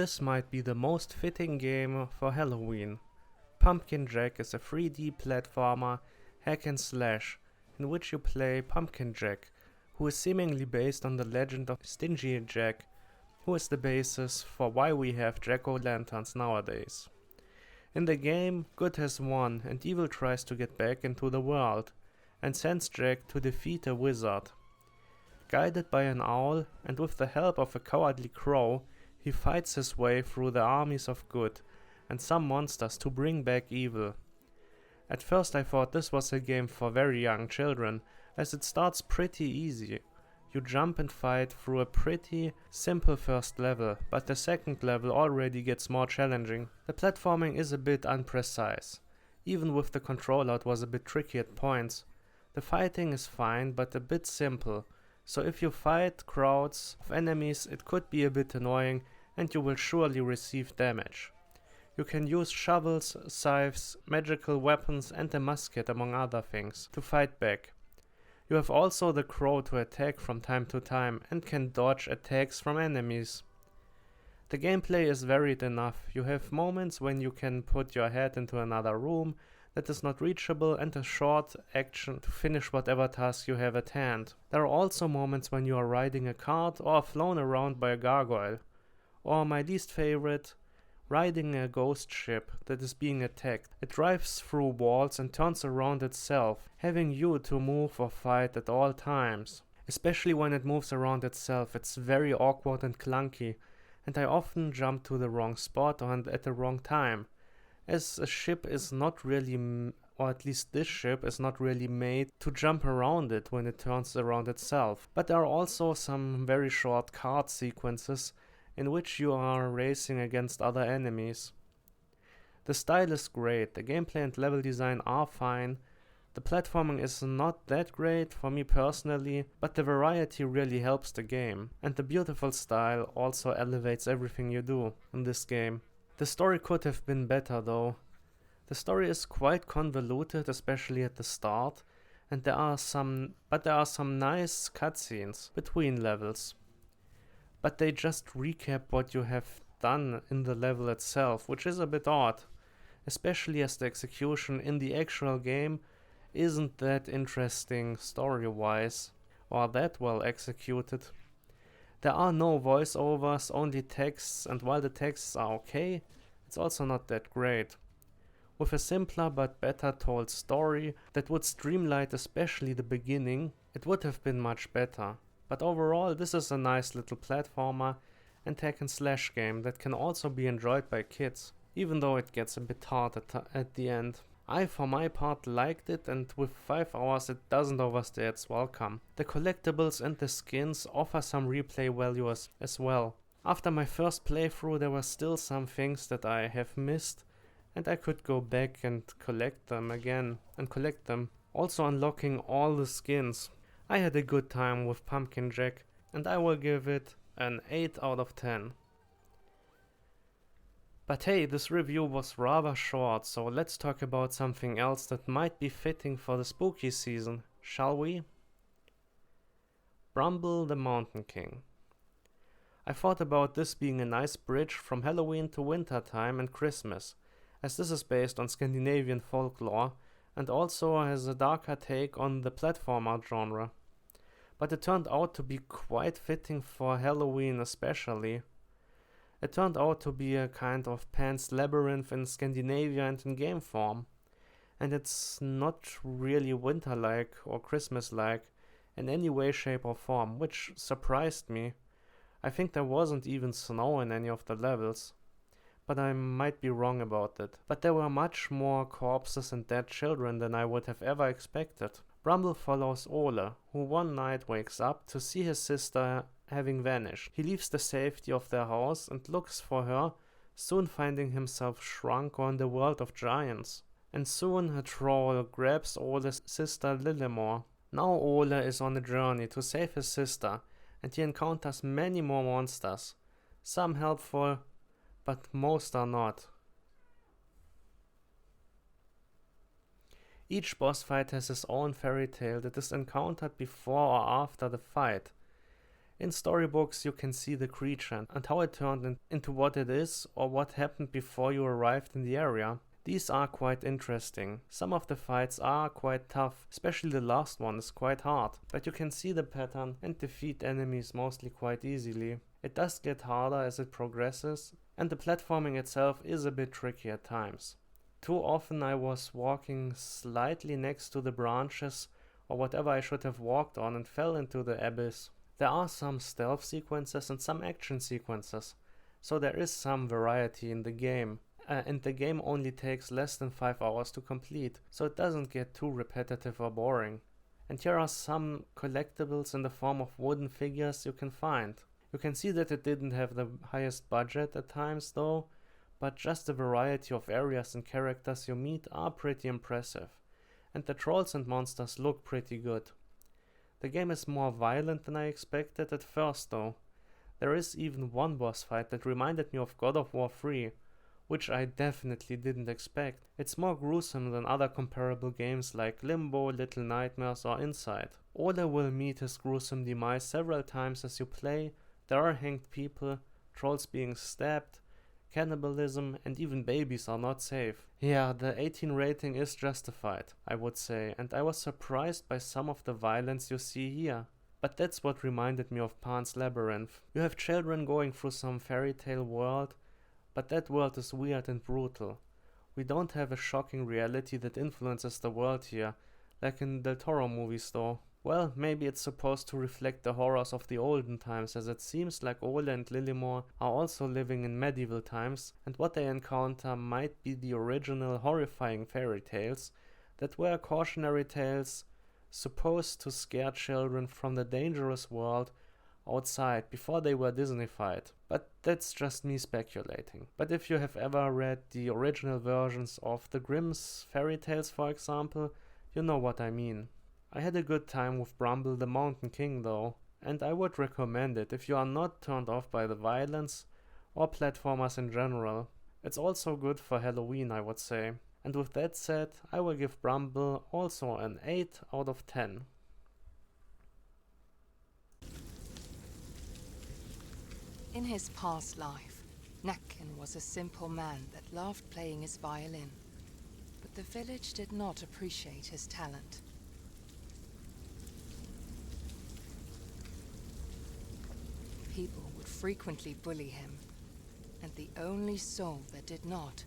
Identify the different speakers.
Speaker 1: This might be the most fitting game for Halloween. Pumpkin Jack is a 3D platformer hack and slash in which you play Pumpkin Jack, who is seemingly based on the legend of Stingy Jack, who is the basis for why we have jack-o'-lanterns nowadays. In the game, good has won and evil tries to get back into the world and sends Jack to defeat a wizard. Guided by an owl and with the help of a cowardly crow, he fights his way through the armies of good and some monsters to bring back evil. At first I thought this was a game for very young children, as it starts pretty easy. You jump and fight through a pretty simple first level, but the second level already gets more challenging. The platforming is a bit imprecise. Even with the controller it was a bit tricky at points. The fighting is fine but a bit simple, so if you fight crowds of enemies it could be a bit annoying and you will surely receive damage. You can use shovels, scythes, magical weapons and a musket among other things to fight back. You have also the crow to attack from time to time and can dodge attacks from enemies. The gameplay is varied enough. You have moments when you can put your head into another room that is not reachable and a short action to finish whatever task you have at hand. There are also moments when you are riding a cart or are flown around by a gargoyle. Or my least favorite, riding a ghost ship that is being attacked. It drives through walls and turns around itself, having you to move or fight at all times. Especially when it moves around itself, it's very awkward and clunky, and I often jump to the wrong spot and at the wrong time, as a ship is not really, or at least this ship is not really made to jump around it when it turns around itself. But there are also some very short kart sequences in which you are racing against other enemies. The style is great, the gameplay and level design are fine, the platforming is not that great for me personally, but the variety really helps the game, and the beautiful style also elevates everything you do in this game. The story could have been better though. The story is quite convoluted, especially at the start, and there are some nice cutscenes between levels. But they just recap what you have done in the level itself, which is a bit odd, especially as the execution in the actual game isn't that interesting story-wise, or that well executed. There are no voiceovers, only texts, and while the texts are okay, it's also not that great. With a simpler but better told story that would streamline especially the beginning, it would have been much better. But overall, this is a nice little platformer and hack and slash game that can also be enjoyed by kids, even though it gets a bit hard at the end. I, for my part, liked it, and with 5 hours it doesn't overstay its welcome. The collectibles and the skins offer some replay value as well. After my first playthrough there were still some things that I have missed, and I could go back and collect them again, also unlocking all the skins. I had a good time with Pumpkin Jack, and I will give it an 8 out of 10. But hey, this review was rather short, so let's talk about something else that might be fitting for the spooky season, shall we? Bramble the Mountain King. I thought about this being a nice bridge from Halloween to wintertime and Christmas, as this is based on Scandinavian folklore and also has a darker take on the platformer genre. But it turned out to be quite fitting for Halloween especially. It turned out to be a kind of Pan's Labyrinth in Scandinavia and in game form. And it's not really winter-like or Christmas-like in any way, shape or form, which surprised me. I think there wasn't even snow in any of the levels. But I might be wrong about it. But there were much more corpses and dead children than I would have ever expected. Bramble follows Ole, who one night wakes up to see his sister having vanished. He leaves the safety of their house and looks for her, soon finding himself shrunk on the world of giants. And soon a troll grabs Ole's sister Lillemore. Now Ole is on a journey to save his sister, and he encounters many more monsters. Some helpful, but most are not. Each boss fight has his own fairy tale that is encountered before or after the fight. In storybooks you can see the creature and how it turned into what it is or what happened before you arrived in the area. These are quite interesting. Some of the fights are quite tough, especially the last one is quite hard, but you can see the pattern and defeat enemies mostly quite easily. It does get harder as it progresses, and the platforming itself is a bit tricky at times. Too often I was walking slightly next to the branches or whatever I should have walked on and fell into the abyss. There are some stealth sequences and some action sequences, so there is some variety in the game. And the game only takes less than 5 hours to complete, so it doesn't get too repetitive or boring. And here are some collectibles in the form of wooden figures you can find. You can see that it didn't have the highest budget at times though, but just the variety of areas and characters you meet are pretty impressive. And the trolls and monsters look pretty good. The game is more violent than I expected at first though. There is even one boss fight that reminded me of God of War 3, which I definitely didn't expect. It's more gruesome than other comparable games like Limbo, Little Nightmares or Inside. Ola will meet his gruesome demise several times as you play. There are hanged people, trolls being stabbed, cannibalism, and even babies are not safe. Yeah, the 18 rating is justified, I would say, and I was surprised by some of the violence you see here. But that's what reminded me of Pan's Labyrinth. You have children going through some fairy tale world, but that world is weird and brutal. We don't have a shocking reality that influences the world here, like in Del Toro movies though. Well, maybe it's supposed to reflect the horrors of the olden times, as it seems like Ola and Lillimore are also living in medieval times, and what they encounter might be the original horrifying fairy tales that were cautionary tales supposed to scare children from the dangerous world outside before they were Disneyfied. But that's just me speculating. But if you have ever read the original versions of the Grimm's fairy tales, for example, you know what I mean. I had a good time with Bramble the Mountain King though, and I would recommend it if you are not turned off by the violence or platformers in general. It's also good for Halloween, I would say. And with that said, I will give Bramble also an 8 out of 10.
Speaker 2: In his past life, Nakken was a simple man that loved playing his violin, but the village did not appreciate his talent. People would frequently bully him, and the only soul that did not